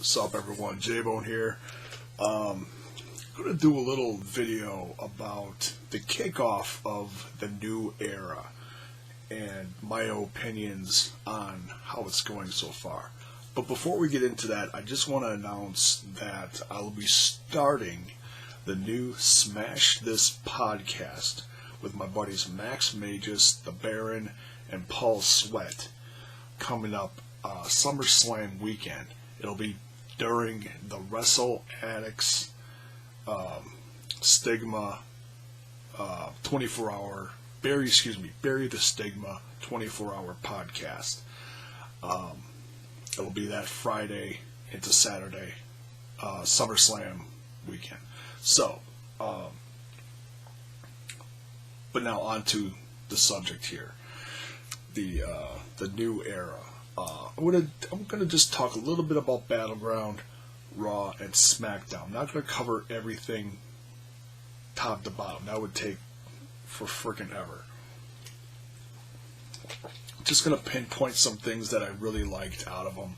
What's up, everyone? J-Bone here. I'm going to do a little video about the kickoff of the new era and my opinions on how it's going so far. But before we get into that, I just want to announce that I'll be starting the new Smash This podcast with my buddies Max Magus, The Baron, and Paul Sweat coming up SummerSlam weekend. It'll be during the Wrestle Addicts Stigma 24-hour Bury the Stigma 24-hour podcast. It'll be that Friday into Saturday SummerSlam weekend. So, but now on to the subject here, the new era. I'm gonna just talk a little bit about Battleground, Raw, and Smackdown. I'm not gonna cover everything top to bottom. That would take for frickin' ever. I'm just gonna pinpoint some things that I really liked out of them.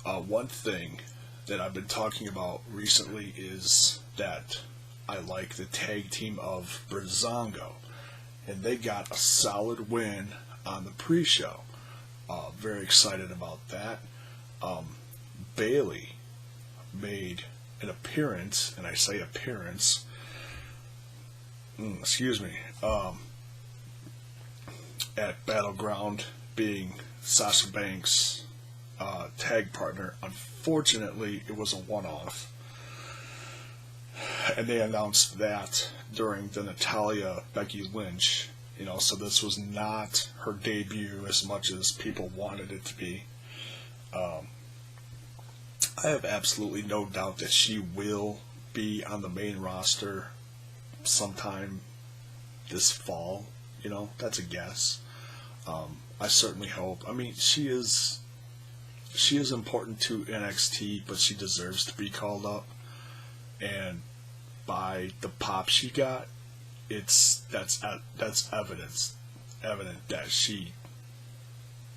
One thing that I've been talking about recently is that I like the tag team of Breezango, and they got a solid win on the pre-show. Very excited about that. Bailey made an appearance, and I say appearance, at Battleground, being Sasha Banks' tag partner. Unfortunately, it was a one-off. And they announced that during the Natalya-Becky Lynch, so this was not her debut as much as people wanted it to be. I have absolutely no doubt that she will be on the main roster sometime this fall. That's a guess. I certainly hope. I mean, she is important to NXT, but she deserves to be called up. And by the pop she got, that's evident that she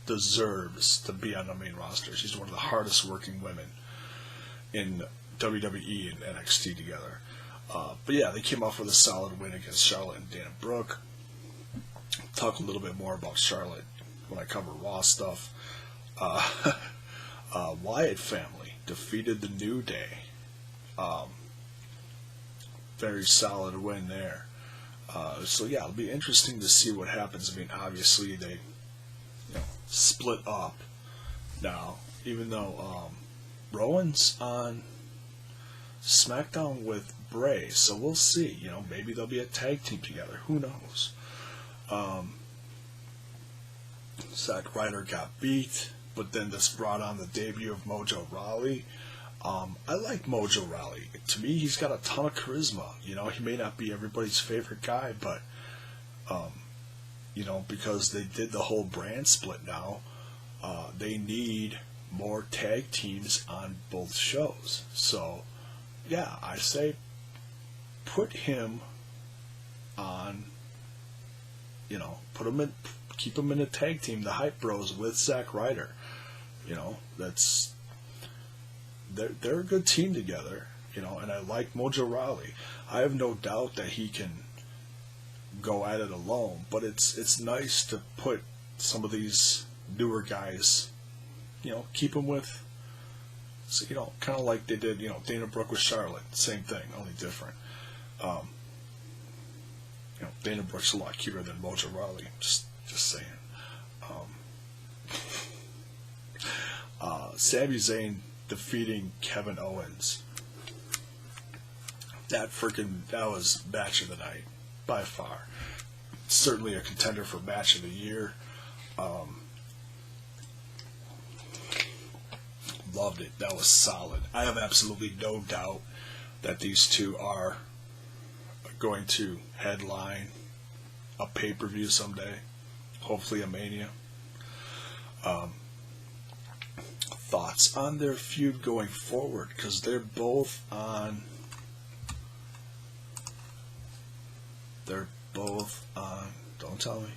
deserves to be on the main roster. She's one of the hardest working women in WWE and NXT together. But yeah, they came off with a solid win against Charlotte and Dana Brooke. Talk a little bit more about Charlotte when I cover Raw stuff. Wyatt family defeated the New Day. Very solid win there. So yeah, it'll be interesting to see what happens. I mean, obviously they split up now, even though Rollins on SmackDown with Bray, so we'll see. Maybe they'll be a tag team together. Who knows? Zack Ryder got beat, but then this brought on the debut of Mojo Rawley. I like Mojo Rawley. To me, he's got a ton of charisma. He may not be everybody's favorite guy, but, because they did the whole brand split now, they need more tag teams on both shows. So, yeah, I say put him on, keep him in a tag team, the Hype Bros, with Zack Ryder. They're a good team together, and I like Mojo Rawley. I have no doubt that he can go at it alone, but it's nice to put some of these newer guys, keep them with, kind of like they did, Dana Brooke with Charlotte, same thing, only different. Dana Brooke's a lot cuter than Mojo Rawley, just saying. Sami Zayn defeating Kevin Owens. That was match of the night, by far. Certainly a contender for match of the year. Loved it. That was solid. I have absolutely no doubt that these two are going to headline a pay-per-view someday. Hopefully a Mania. Thoughts on their feud going forward, because they're both on don't tell me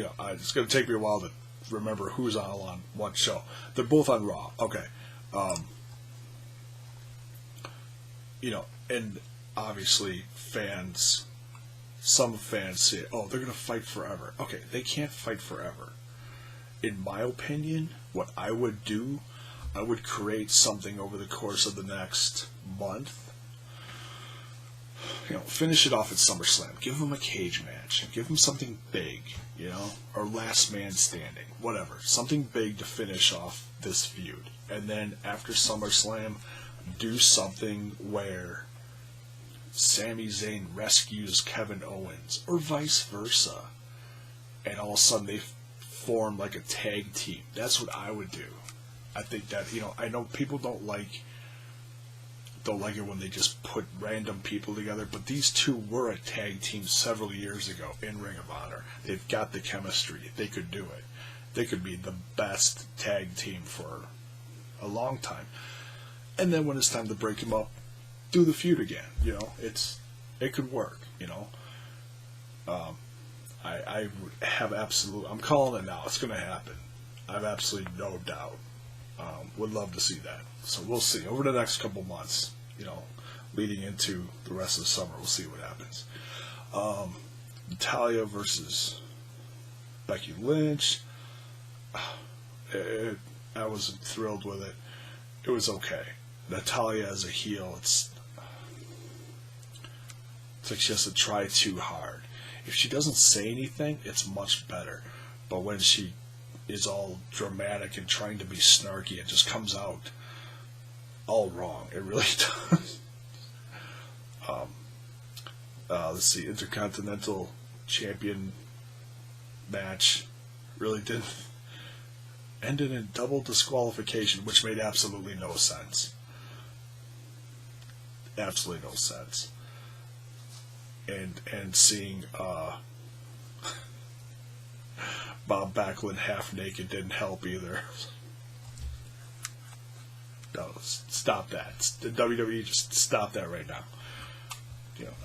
it's going to take me a while to remember who's on what show. They're both on Raw. Okay. And obviously some fans say, oh, they're going to fight forever. Okay, they can't fight forever. In my opinion, what I would do, I would create something over the course of the next month. Finish it off at SummerSlam. Give them a cage match. Give them something big, or last man standing, whatever. Something big to finish off this feud. And then after SummerSlam, do something where Sami Zayn rescues Kevin Owens, or vice versa. And all of a sudden they form like a tag team. That's what I would do. I think that, I know people don't like it when they just put random people together, but these two were a tag team several years ago in Ring of Honor. They've got the chemistry. They could do it. They could be the best tag team for a long time. And then when it's time to break them up, do the feud again. It could work. I have I'm calling it now. It's going to happen. I have absolutely no doubt. Would love to see that. So we'll see over the next couple months. Leading into the rest of the summer, we'll see what happens. Natalya versus Becky Lynch. I wasn't thrilled with it. It was okay. Natalya as a heel, it's like she has to try too hard. If she doesn't say anything, it's much better. But when she is all dramatic and trying to be snarky, it just comes out all wrong. It really does. Let's see, Intercontinental Champion match really didn't ended in double disqualification, which made absolutely no sense. Absolutely no sense. And seeing Bob Backlund half naked didn't help either. No, stop that. The WWE, just stop that right now.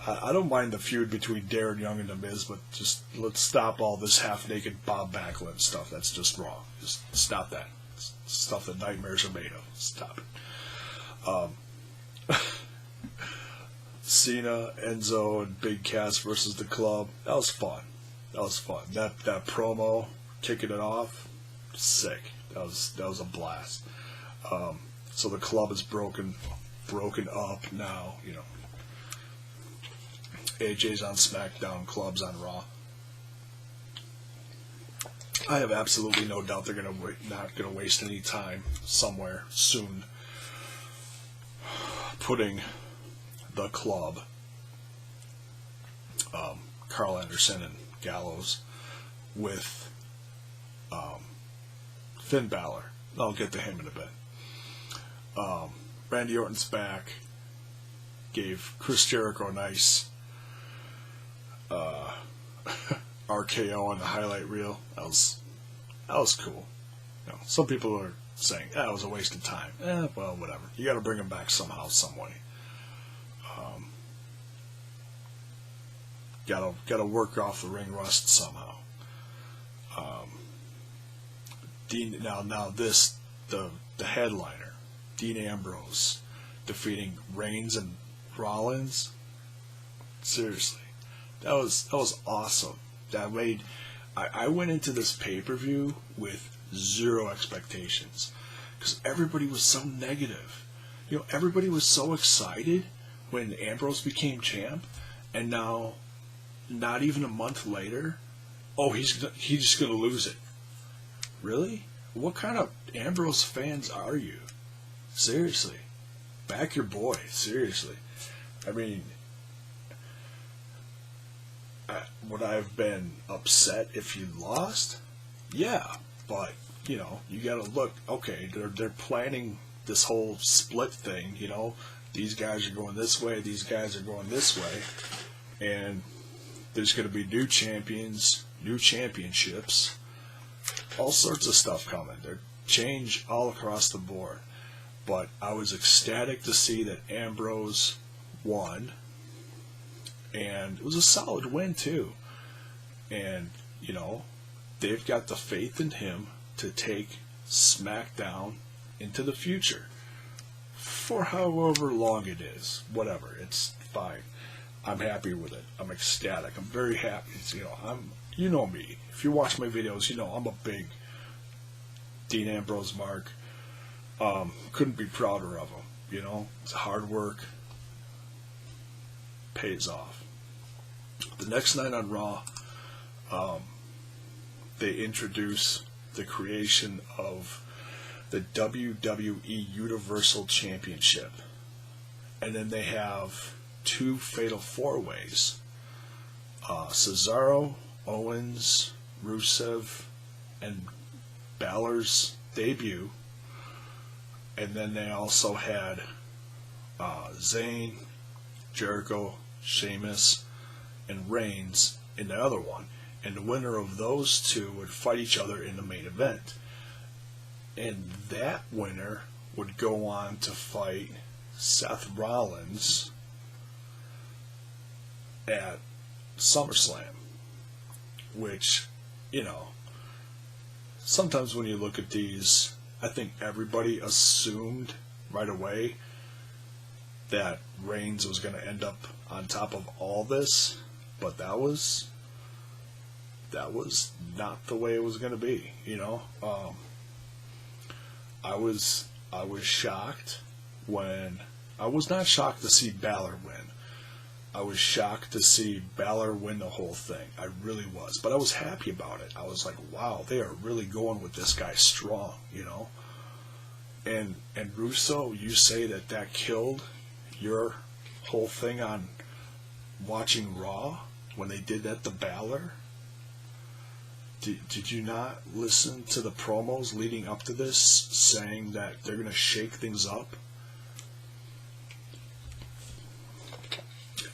I don't mind the feud between Darren Young and The Miz, but just let's stop all this half-naked Bob Backlund stuff. That's just wrong. Just stop that. It's stuff that nightmares are made of. Stop it. Cena, Enzo, and Big Cass versus the Club. That was fun. That promo, kicking it off, sick. That was a blast. So the Club is broken up now. AJ's on Smackdown, Club's on Raw. I have absolutely no doubt they're not going to waste any time somewhere soon putting the Club, Carl Anderson and Gallows, with Finn Balor. I'll get to him in a bit. Randy Orton's back. Gave Chris Jericho a nice RKO on the highlight reel. That was cool. Some people are saying that was a waste of time. Well, whatever. You got to bring him back somehow, some way. Got to work off the ring rust somehow. The headliner, Dean Ambrose, defeating Reigns and Rollins. Seriously. That was awesome. I went into this pay-per-view with zero expectations because everybody was so negative. Everybody was so excited when Ambrose became champ, and now, not even a month later, he's just gonna lose it. Really? What kind of Ambrose fans are you? Seriously, back your boy. Seriously, I mean. Would I have been upset if you lost? Yeah, but you gotta look. Okay, they're planning this whole split thing. These guys are going this way, these guys are going this way, and there's going to be new champions, new championships, all sorts of stuff coming. There's change all across the board. But I was ecstatic to see that Ambrose won. And it was a solid win, too. And, they've got the faith in him to take SmackDown into the future for however long it is. Whatever, it's fine. I'm happy with it. I'm ecstatic. I'm very happy. You know me. If you watch my videos, you know I'm a big Dean Ambrose mark. Couldn't be prouder of him. It's hard work. Pays off. The next night on Raw, they introduce the creation of the WWE Universal Championship. And then they have 2 fatal 4-ways. Cesaro, Owens, Rusev, and Balor's debut. And then they also had Zayn, Jericho, Sheamus, and Reigns in the other one. And the winner of those 2 would fight each other in the main event. And that winner would go on to fight Seth Rollins at SummerSlam. Which, sometimes when you look at these, I think everybody assumed right away that Reigns was going to end up on top of all this, but that was not the way it was going to be. I was shocked when I was not shocked to see Balor win. I was shocked to see Balor win the whole thing. I really was, but I was happy about it. I was like, wow, they are really going with this guy strong, And Russo, you say that killed your whole thing on watching Raw when they did that to Balor? Did you not listen to the promos leading up to this saying that they're going to shake things up?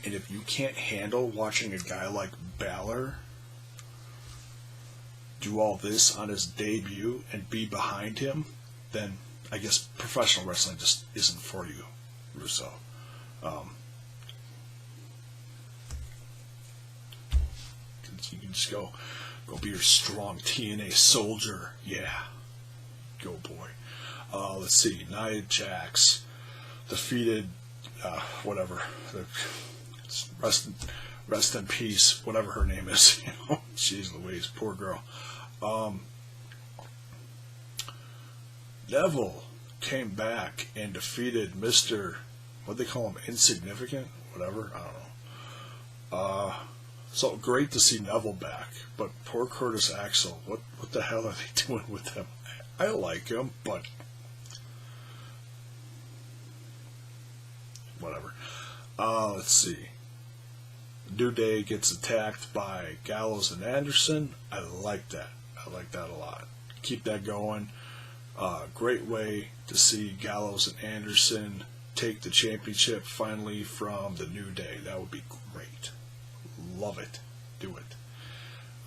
And if you can't handle watching a guy like Balor do all this on his debut and be behind him, then I guess professional wrestling just isn't for you, Russo. You can just go be your strong TNA soldier. Yeah. Go, boy. Let's see. Nia Jax defeated, whatever. Rest in peace, whatever her name is. Jeez Louise, poor girl. Neville came back and defeated Mr. What'd they call him? Insignificant? Whatever? I don't know. So great to see Neville back, but poor Curtis Axel. What the hell are they doing with him? I like him, but whatever. Let's see. New Day gets attacked by Gallows and Anderson. I like that. I like that a lot. Keep that going. Great way to see Gallows and Anderson take the championship finally from the New Day. That would be great. Love it. Do it.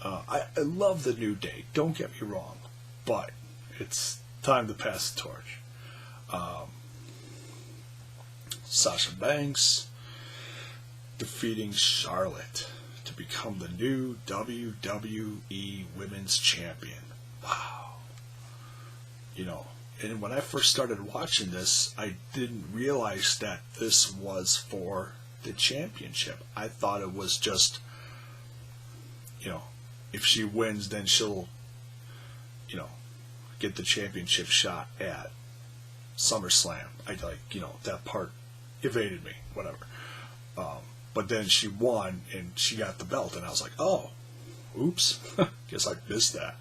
I love the New Day. Don't get me wrong. But it's time to pass the torch. Sasha Banks defeating Charlotte to become the new WWE Women's Champion. Wow. And when I first started watching this, I didn't realize that this was for the championship. I thought it was just, if she wins, then she'll, get the championship shot at SummerSlam. That part evaded me, whatever. But then she won and she got the belt, and I was like, oh, oops, guess I missed that.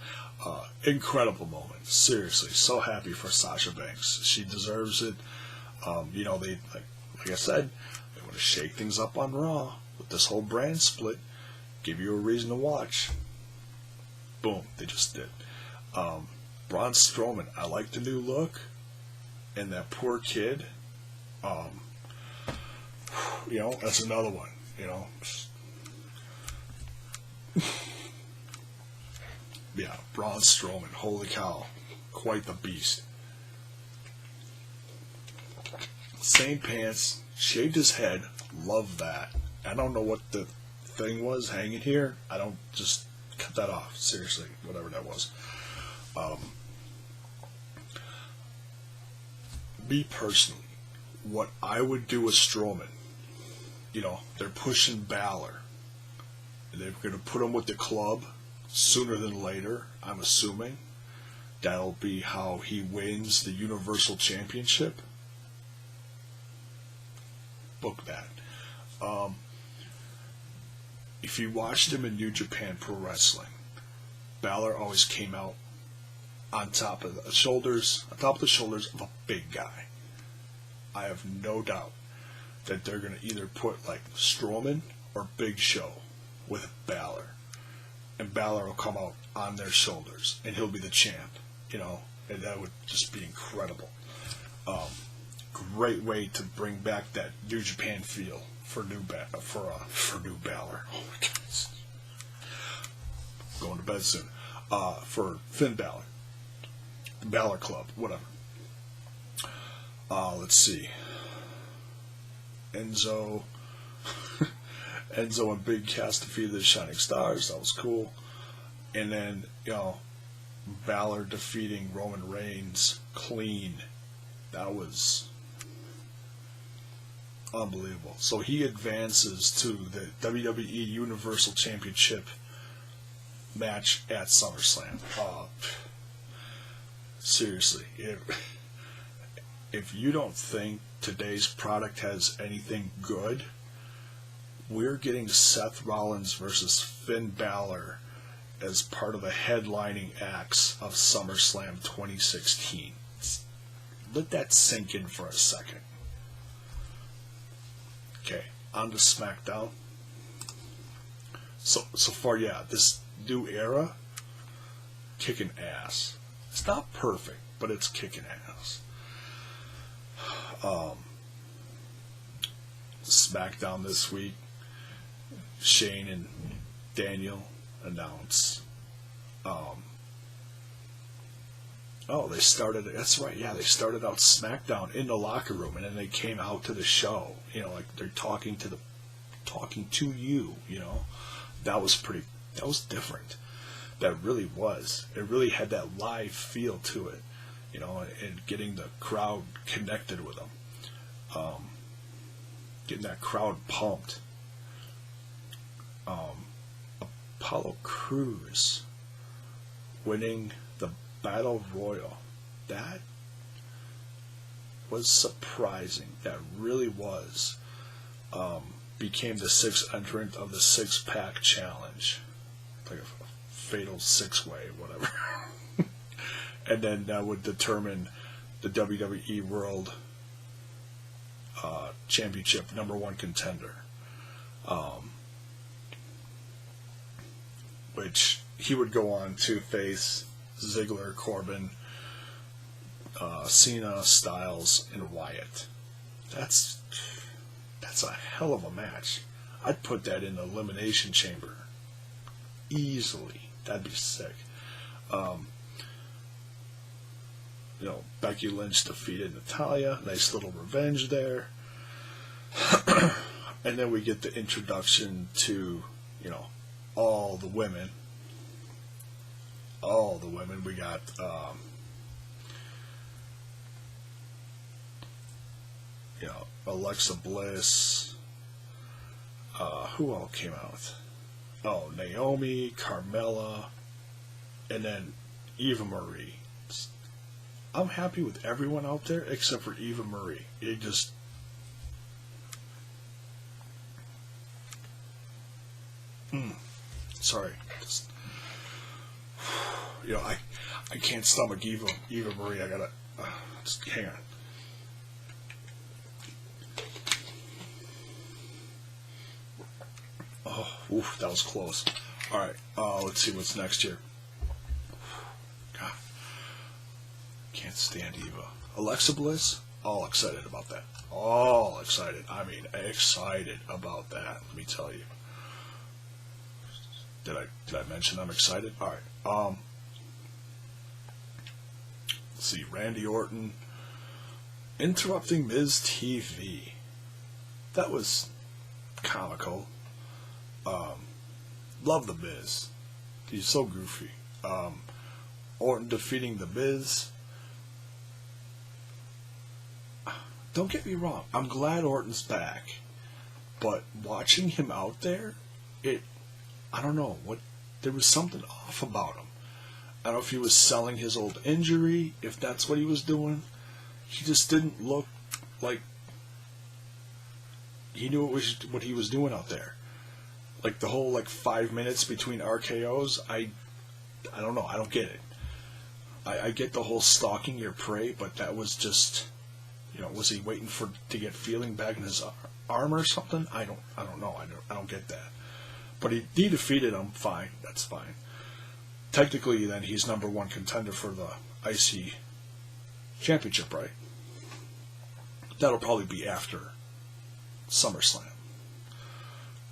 Incredible moment. Seriously, so happy for Sasha Banks. She deserves it. They, like I said, they want to shake things up on Raw with this whole brand split, give you a reason to watch. Boom, they just did. Braun Strowman, I like the new look, and that poor kid, that's another one, Yeah, Braun Strowman, holy cow, quite the beast. Same pants, shaved his head, love that. I don't know what the thing was hanging here. I don't just cut that off. Seriously, whatever that was. Me personally, what I would do with Strowman, they're pushing Balor. They're going to put him with the club sooner than later, I'm assuming. That'll be how he wins the Universal Championship. Book that. If you watched him in New Japan Pro Wrestling, Balor always came out on top of the shoulders of a big guy. I have no doubt that they're going to either put like Strowman or Big Show with Balor, and Balor will come out on their shoulders, and he'll be the champ. And that would just be incredible. Great way to bring back that New Japan feel for new Balor. Oh my goodness. Going to bed soon. For Finn Balor. The Balor Club, whatever. Let's see. Enzo and Big Cass defeated the Shining Stars. That was cool. And then, Balor defeating Roman Reigns clean. That was unbelievable. So he advances to the WWE Universal Championship match at SummerSlam. Seriously, if you don't think today's product has anything good, we're getting Seth Rollins versus Finn Balor as part of the headlining acts of SummerSlam 2016. Let that sink in for a second. Okay, on to SmackDown. So far, yeah, this new era, kicking ass. It's not perfect, but it's kicking ass. SmackDown this week, Shane and Daniel announce. They started. That's right. Yeah, they started out SmackDown in the locker room, and then they came out to the show. Like they're talking to you. That was pretty. That was different. That really was. It really had that live feel to it. And getting the crowd connected with them. Getting that crowd pumped. Apollo Crews winning the Battle Royal. That was surprising. That really was. Became the sixth entrant of the six-pack challenge. Like a fatal six-way, whatever. And then that would determine the WWE World Championship #1 contender. Which he would go on to face Ziggler, Corbin, Cena, Styles, and Wyatt. That's a hell of a match. I'd put that in the Elimination Chamber. Easily. That'd be sick. Becky Lynch defeated Natalya. Nice little revenge there. And then we get the introduction to, all the women. We got Alexa Bliss. Who all came out? Oh, Naomi, Carmella, and then Eva Marie. I'm happy with everyone out there except for Eva Marie. It just... Sorry. Just, I can't stomach Eva Marie. I gotta... just hang on. Oh, oof, that was close. Alright, let's see what's next here. God. Can't stand Eva. Alexa Bliss? All excited about that. All excited. I mean, excited about that. Let me tell you. Did I mention I'm excited? Alright. Let's see. Randy Orton interrupting Miz TV. That was comical. Love the Miz. He's so goofy. Orton defeating The Miz. Don't get me wrong, I'm glad Orton's back, but watching him out there, I don't know, there was something off about him. I don't know if he was selling his old injury, if that's what he was doing. He just didn't look like he knew what he was doing out there. Like the whole 5 minutes between RKOs, I don't know, I don't get it. I get the whole stalking your prey, but that was just, was he waiting to get feeling back in his arm or something? I don't know. I don't get that. But he defeated him. Fine, that's fine. Technically, then he's number one contender for the IC Championship, right? That'll probably be after SummerSlam.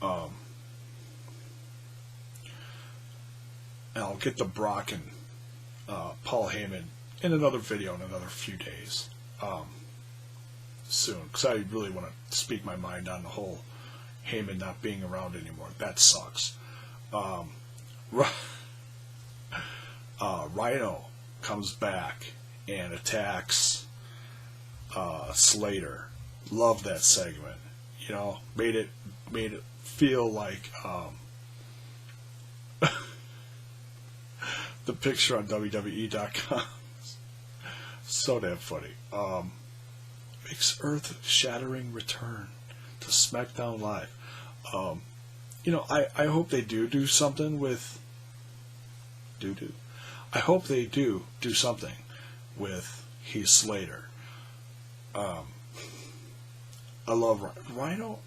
And I'll get the Brock and Paul Heyman in another video in another few days. Soon, because I really want to speak my mind on the whole Heyman not being around anymore. That sucks. Rhino comes back and attacks Slater. Love that segment. Made it feel like the picture on WWE.com. So damn funny. Makes earth-shattering return to Smackdown Live. I hope they do something with... I hope they do something with Heath Slater. I love Rhino.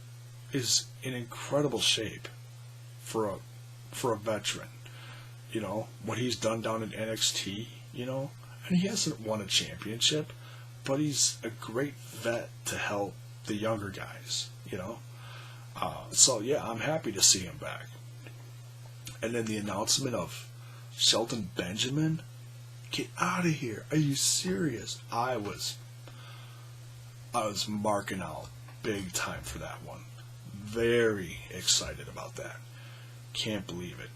Is in incredible shape for a veteran. What he's done down in NXT, and he hasn't won a championship, but he's a great vet to help the younger guys, So, yeah, I'm happy to see him back. And then the announcement of Shelton Benjamin. Get out of here. Are you serious? I was marking out big time for that one. Very excited about that. Can't believe it.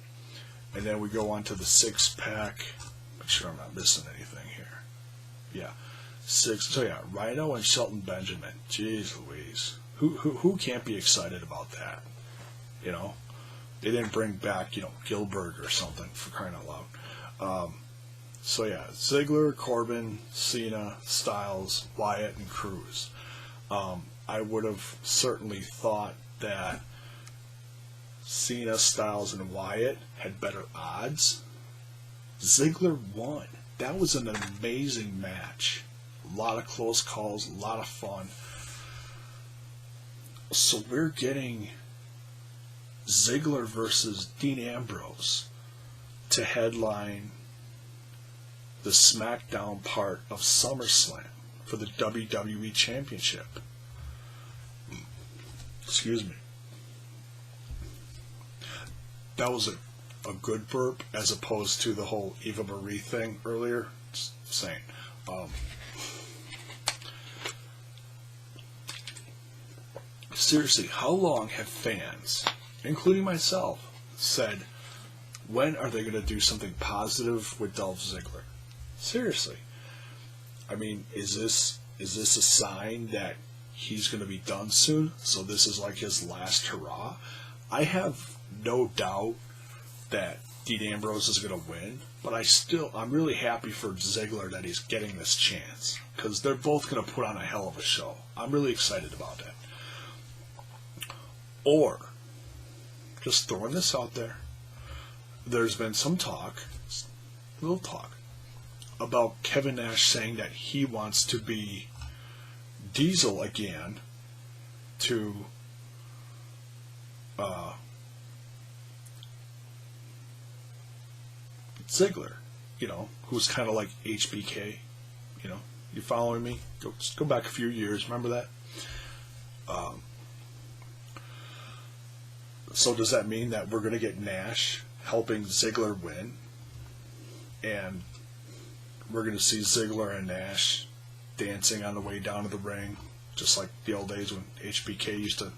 And then we go on to the 6-pack. Make sure I'm not missing anything here. Yeah. 6. So yeah, Rhino and Shelton Benjamin. Jeez Louise. Who can't be excited about that? They didn't bring back, Gilbert or something, for crying out loud. So yeah, Ziggler, Corbin, Cena, Styles, Wyatt, and Cruz. I would have certainly thought that Cena, Styles, and Wyatt had better odds. Ziggler won. That was an amazing match. A lot of close calls, a lot of fun. So we're getting Ziggler versus Dean Ambrose to headline the Smackdown part of SummerSlam for the WWE Championship. Excuse me. That was a good burp as opposed to the whole Eva Marie thing earlier. Just saying. Seriously, how long have fans, including myself, said, when are they going to do something positive with Dolph Ziggler? Seriously. I mean, is this a sign that he's going to be done soon? So this is like his last hurrah? I have no doubt that Dean Ambrose is going to win, but I'm really happy for Ziggler that he's getting this chance, because they're both going to put on a hell of a show. I'm really excited about that. Or, just throwing this out there, there's been some little talk, about Kevin Nash saying that he wants to be Diesel again to Ziggler, who's kind of like HBK, you following me? Just go back a few years, remember that? So does that mean that we're going to get Nash helping Ziggler win? And we're going to see Ziggler and Nash dancing on the way down to the ring, just like the old days when HBK used to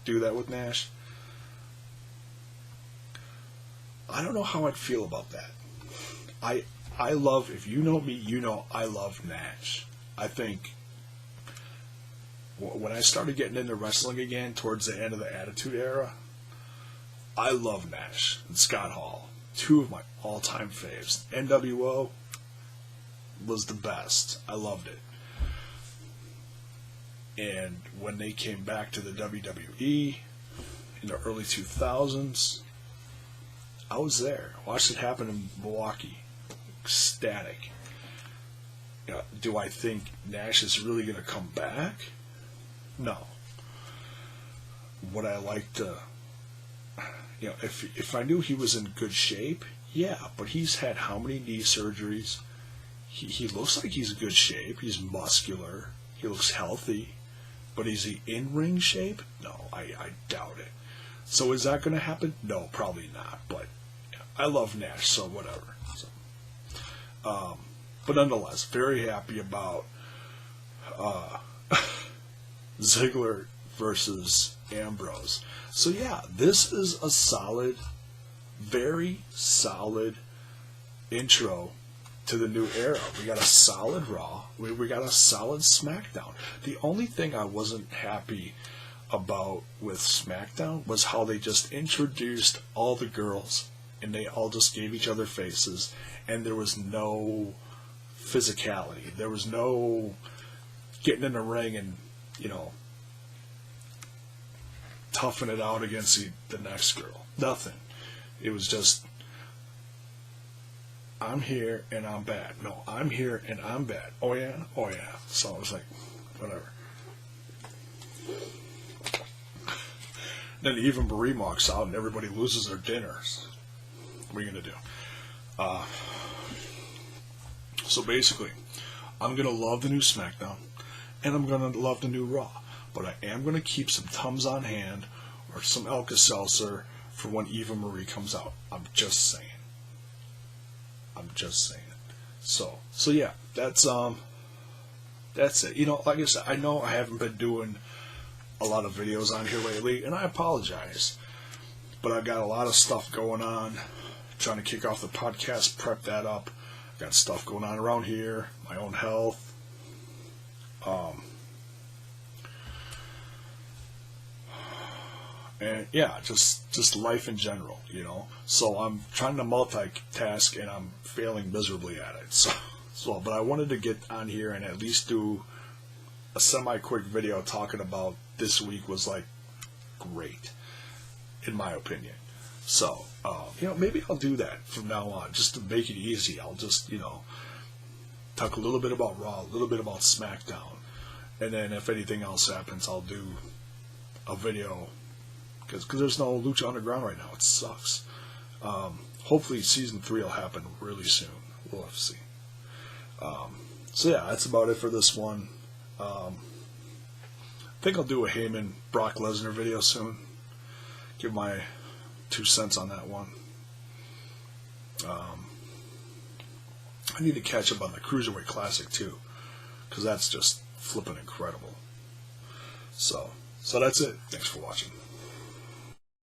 do that with Nash? I don't know how I'd feel about that. I love, if you know me, you know I love Nash. I think when I started getting into wrestling again towards the end of the Attitude Era, I love Nash and Scott Hall. Two of my all-time faves. NWO was the best. I loved it. And when they came back to the WWE in the early 2000s, I was there. Watched it happen in Milwaukee. Ecstatic. Do I think Nash is really going to come back? No. Would I like to... if I knew he was in good shape, yeah, but he's had how many knee surgeries? He looks like he's in good shape. He's muscular. He looks healthy. But is he in ring shape? No, I doubt it. So is that going to happen? No, probably not. But I love Nash, so whatever. But nonetheless, very happy about Ziggler versus Ambrose. So yeah, this is a solid, very solid intro to the new era. We got a solid Raw. We got a solid Smackdown. The only thing I wasn't happy about with Smackdown was how they just introduced all the girls and they all just gave each other faces and there was no physicality. There was no getting in the ring and, toughing it out against the next girl. Nothing. It was just, I'm here and I'm bad. No, I'm here and I'm bad. Oh yeah? Oh yeah. So I was like, whatever. Then even Marie walks out and everybody loses their dinners. What are you going to do? So basically, I'm going to love the new SmackDown and I'm going to love the new Raw. But I am going to keep some Tums on hand or some Alka-Seltzer for when Eva Marie comes out. I'm just saying. So yeah, that's it. Like I said, I know I haven't been doing a lot of videos on here lately, and I apologize. But I've got a lot of stuff going on, trying to kick off the podcast, prep that up. I've got stuff going on around here, my own health. And yeah, just life in general, So I'm trying to multitask and I'm failing miserably at it. So, but I wanted to get on here and at least do a semi-quick video talking about this week was like great, in my opinion. So, maybe I'll do that from now on just to make it easy. I'll just, talk a little bit about Raw, a little bit about SmackDown, and then if anything else happens, I'll do a video. Because there's no Lucha Underground right now. It sucks. Hopefully Season 3 will happen really soon. We'll have to see. So yeah, that's about it for this one. I think I'll do a Heyman Brock Lesnar video soon. Give my 2 cents on that one. I need to catch up on the Cruiserweight Classic too. Because that's just flipping incredible. So that's it. Thanks for watching.